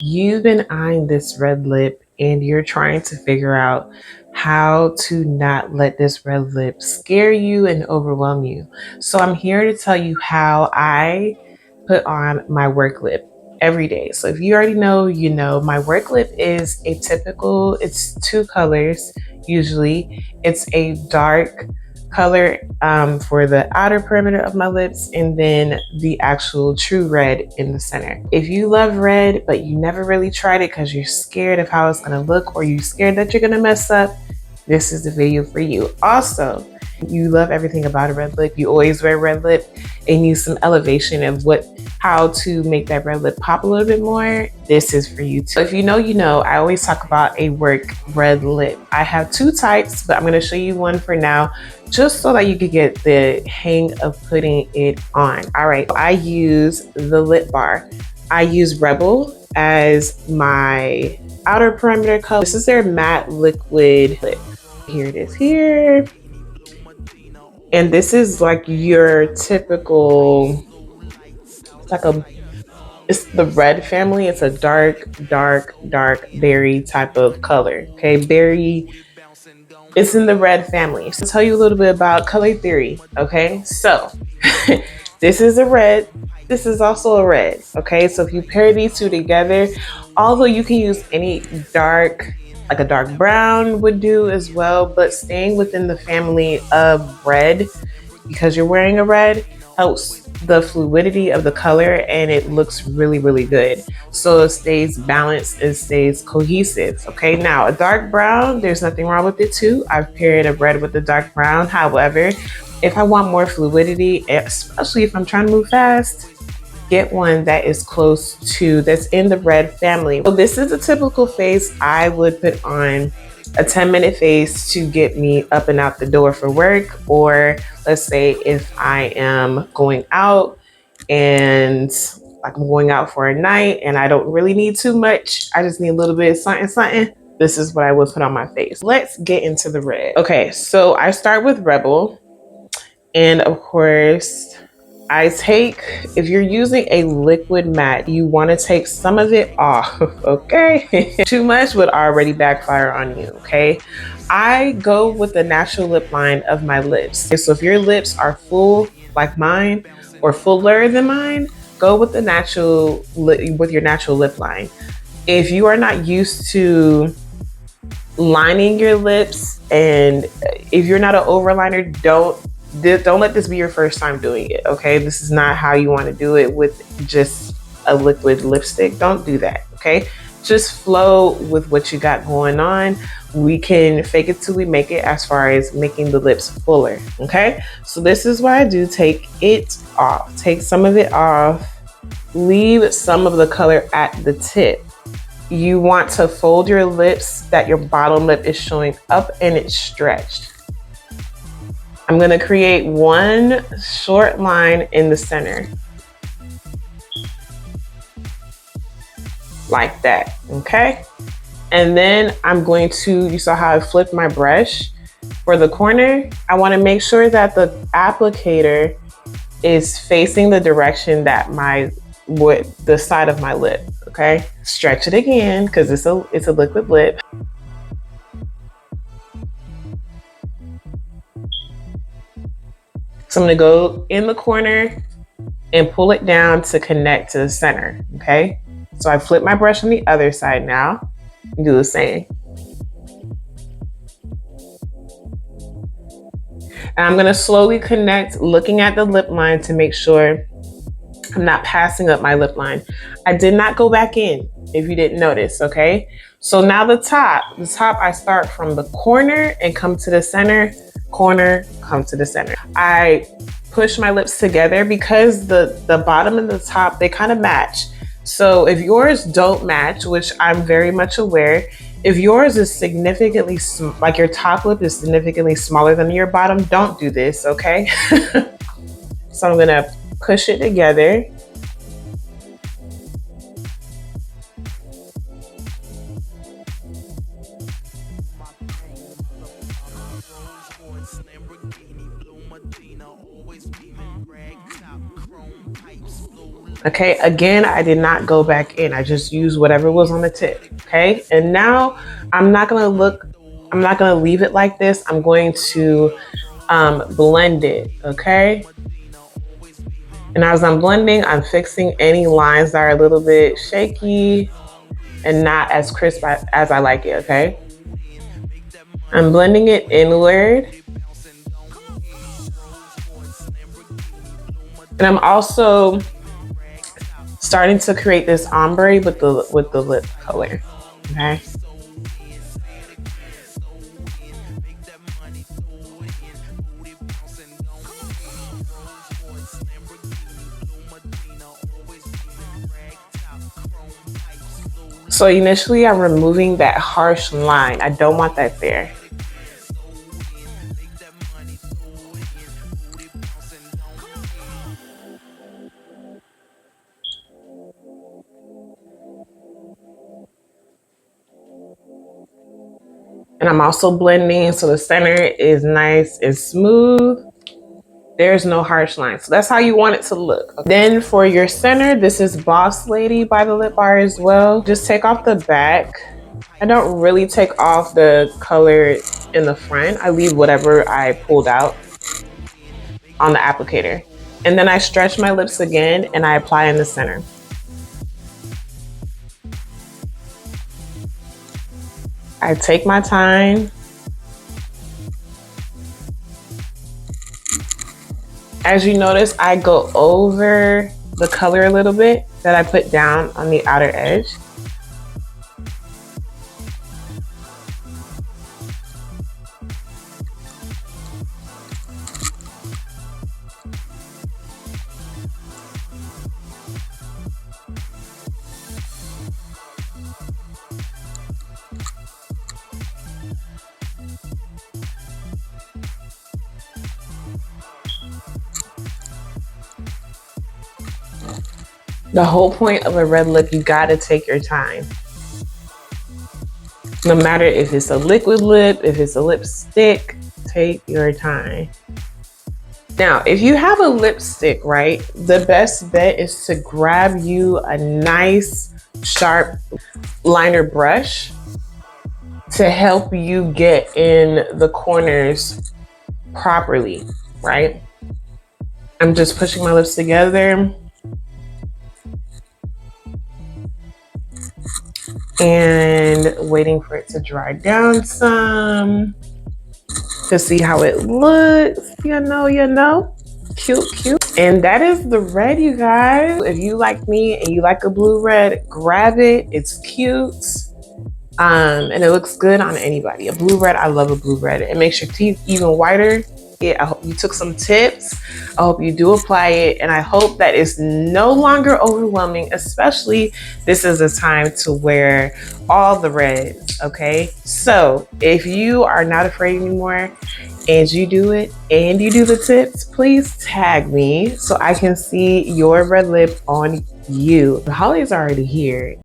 You've been eyeing this red lip and you're trying to figure out how to not let this red lip scare you and overwhelm you. So I'm here to tell you how I put on my work lip every day. So if you already know, you know, my work lip is atypical. It's two colors usually. It's a dark color for the outer perimeter of my lips, and then the actual true red in the center. If you love red but you never really tried it because you're scared of how it's going to look, or you're scared that you're going to mess up, this is the video for you. Also, you love everything about a red lip, you always wear red lip, and need some elevation of how to make that red lip pop a little bit more, this is for you too. If you know, you know, I always talk about a work red lip. I have two types, but I'm going to show you one for now, just so that you could get the hang of putting it on. All right, I use the lip bar. I use Rebel as my outer perimeter color. This is their matte liquid lip. Here it is here. And this is like your typical, it's the red family. It's a dark berry type of color. Okay, berry, it's in the red family. So I'll tell you a little bit about color theory. Okay, so this is a red. This is also a red. Okay, so if you pair these two together, although you can use any dark, like a dark brown would do as well, but staying within the family of red, because you're wearing a red, helps the fluidity of the color and it looks really good. So it stays balanced, it stays cohesive. Okay, now a dark brown, there's nothing wrong with it too. I've paired a red with a dark brown. However, if I want more fluidity, especially if I'm trying to move fast, get one that is close to, that's in the red family. So this is a typical face I would put on, a 10-minute face to get me up and out the door for work. Or let's say if I am going out and like I'm going out for a night and I don't really need too much, I just need a little bit of something, this is what I would put on my face. Let's get into the red. Okay, so I start with Rebel, and of course if you're using a liquid matte, you want to take some of it off, okay? Too much would already backfire on you, okay? I go with the natural lip line of my lips. Okay, so if your lips are full like mine or fuller than mine, go with your natural lip line. If you are not used to lining your lips, and if you're not an overliner, don't let this be your first time doing it, okay? This is not how you want to do it with just a liquid lipstick. Don't do that, okay? Just flow with what you got going on. We can fake it till we make it as far as making the lips fuller, okay? So this is what I do. Take it off. Take some of it off. Leave some of the color at the tip. You want to fold your lips that your bottom lip is showing up and it's stretched. I'm going to create one short line in the center. Like that, okay? And then I'm going to, you saw how I flipped my brush for the corner. I want to make sure that the applicator is facing the direction that the side of my lip, okay? Stretch it again, because it's a liquid lip. So I'm gonna go in the corner and pull it down to connect to the center, okay? So I flip my brush on the other side now, and do the same. And I'm gonna slowly connect, looking at the lip line to make sure I'm not passing up my lip line. I did not go back in, if you didn't notice, okay? So now the top, I start from the corner and come to the center, corner, come to the center. I push my lips together because the bottom and the top, they kind of match. So if yours don't match, which I'm very much aware, if yours is significantly, like your top lip is significantly smaller than your bottom, don't do this, okay? So I'm gonna push it together. Okay, again, I did not go back in. I just used whatever was on the tip. Okay, and now I'm not gonna leave it like this. I'm going to blend it. Okay, and as I'm blending, I'm fixing any lines that are a little bit shaky and not as crisp as I like it. Okay, I'm blending it inward. And I'm also starting to create this ombre with the lip color. Okay. So initially I'm removing that harsh line. I don't want that there. And I'm also blending so the center is nice and smooth. There's no harsh lines. So that's how you want it to look. Then for your center, this is Boss Lady by the Lip Bar as well. Just take off the back. I don't really take off the color in the front. I leave whatever I pulled out on the applicator. And then I stretch my lips again and I apply in the center. I take my time. As you notice, I go over the color a little bit that I put down on the outer edge. The whole point of a red lip, you gotta take your time. No matter if it's a liquid lip, if it's a lipstick, take your time. Now, if you have a lipstick, right, the best bet is to grab you a nice, sharp liner brush to help you get in the corners properly, right? I'm just pushing my lips together and waiting for it to dry down some to see how it looks. You know, cute. And that is the red, you guys. If you like me and you like a blue red, grab it. It's cute. And it looks good on anybody. A blue red, I love a blue red. It makes your teeth even whiter. Yeah, I hope you took some tips. I hope you do apply it. And I hope that it's no longer overwhelming, especially this is a time to wear all the reds, okay? So if you are not afraid anymore and you do it and you do the tips, please tag me so I can see your red lip on you. The holidays are already here.